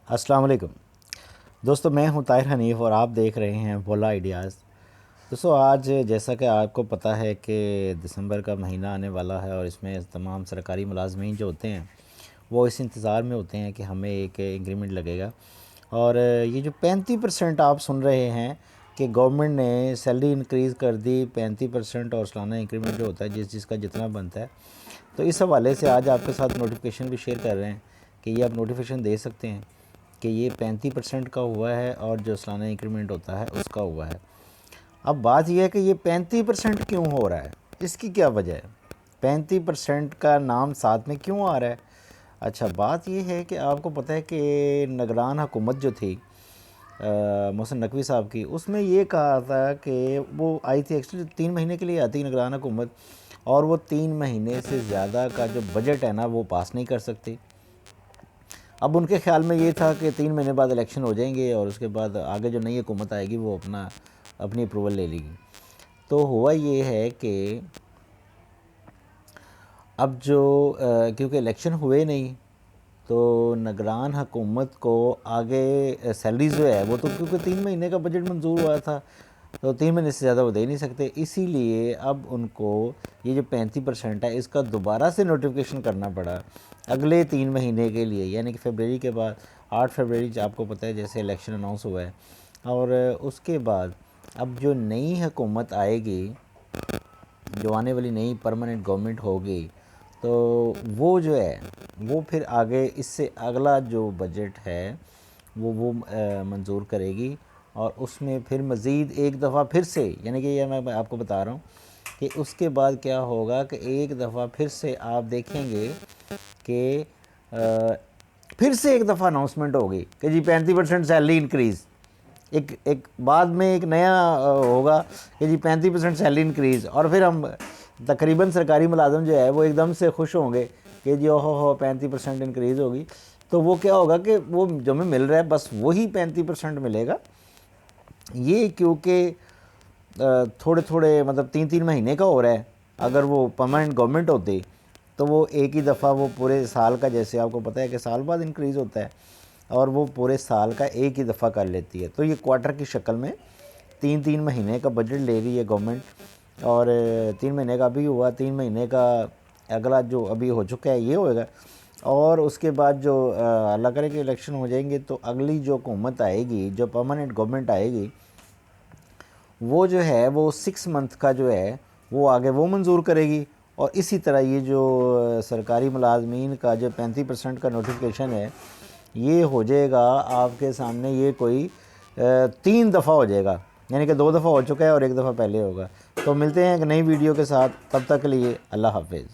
अस्सलाम वालेकुम दोस्तों, मैं हूं ताहिर हनीफ़ और आप देख रहे हैं भोला आइडियाज़। दोस्तों, आज जैसा कि आपको पता है कि दिसंबर का महीना आने वाला है और इसमें तमाम सरकारी मुलाजमीन जो होते हैं वो इस इंतज़ार में होते हैं कि हमें एक इंक्रीमेंट लगेगा। और ये जो 35% आप सुन रहे हैं कि गवर्नमेंट ने सैलरी इंक्रीज़ कर दी 35% और सालाना इंक्रीमेंट जो होता है जिसका जितना बनता है, तो इस हवाले से आज आपके साथ नोटिफिकेशन भी शेयर कर रहे हैं कि ये आप नोटिफिकेशन दे सकते हैं कि ये 35% का हुआ है और जो सालाना इंक्रीमेंट होता है उसका हुआ है। अब बात यह है कि ये 35% क्यों हो रहा है, इसकी क्या वजह है, 35% का नाम साथ में क्यों आ रहा है। अच्छा, बात यह है कि आपको पता है कि निगरान हुकूमत जो थी मोहसिन नकवी साहब की, उसमें ये कहा था कि वो आई थी, एक्चुअली 3 महीने के लिए आती निगरान हुकूमत, और वो 3 महीने से ज़्यादा का जो बजट है ना वो पास नहीं कर सकती। अब उनके ख्याल में ये था कि 3 महीने बाद इलेक्शन हो जाएंगे और उसके बाद आगे जो नई हुकूमत आएगी वो अपनी अप्रूवल ले लेगी। तो हुआ ये है कि अब जो क्योंकि इलेक्शन हुए नहीं, तो निगरान हुकूमत को आगे सैलरी जो है वो तो, क्योंकि 3 महीने का बजट मंजूर हुआ था, तो 3 महीने से ज़्यादा वो दे नहीं सकते। इसीलिए अब उनको ये जो 35% है इसका दोबारा से नोटिफिकेशन करना पड़ा अगले 3 महीने के लिए, यानी कि फरवरी के बाद 8 फरवरी आपको पता है जैसे इलेक्शन अनाउंस हुआ है। और उसके बाद अब जो नई हुकूमत आएगी, जो आने वाली नई परमानेंट गवर्नमेंट होगी, तो वो जो है वो फिर आगे इससे अगला जो बजट है वो मंजूर करेगी। और उसमें फिर मज़ीद एक दफ़ा फिर से, यानी कि ये मैं आपको बता रहा हूँ कि उसके बाद क्या होगा कि एक दफ़ा फिर से आप देखेंगे कि फिर से एक दफ़ा अनाउंसमेंट होगी कि जी 35% सैलरी इंक्रीज़। एक बाद में एक नया होगा कि जी 35% सैलरी इंक्रीज़, और फिर हम तकरीबन सरकारी मुलाजम जो है वो एकदम से खुश होंगे कि जी ओहो 35% इंक्रीज़ होगी। तो वो क्या होगा कि वो जो हमें मिल रहा है बस वही 35% मिलेगा। ये क्योंकि थोड़े थोड़े मतलब 3-3 महीने का हो रहा है। अगर वो परमानेंट गवर्नमेंट होती तो वो एक ही दफ़ा वो पूरे साल का, जैसे आपको पता है कि साल बाद इंक्रीज़ होता है, और वो पूरे साल का एक ही दफ़ा कर लेती है। तो ये क्वार्टर की शक्ल में 3-3 महीने का बजट ले रही है गवर्नमेंट। और 3 महीने का अभी हुआ, 3 महीने का अगला जो अभी हो चुका है ये होएगा। और उसके बाद जो अल्लाह करे कि इलेक्शन हो जाएंगे, तो अगली जो हुकूमत आएगी, जो परमानेंट गवर्नमेंट आएगी, वो जो है वो 6 मंथ का जो है वो आगे वो मंजूर करेगी। और इसी तरह ये जो सरकारी मुलाजमीन का जो 35% का नोटिफिकेशन है ये हो जाएगा आपके सामने, ये कोई 3 दफ़ा हो जाएगा, यानी कि 2 दफ़ा हो चुका है और 1 दफ़ा पहले होगा। तो मिलते हैं एक नई वीडियो के साथ, तब तक के लिए अल्लाह हाफिज़।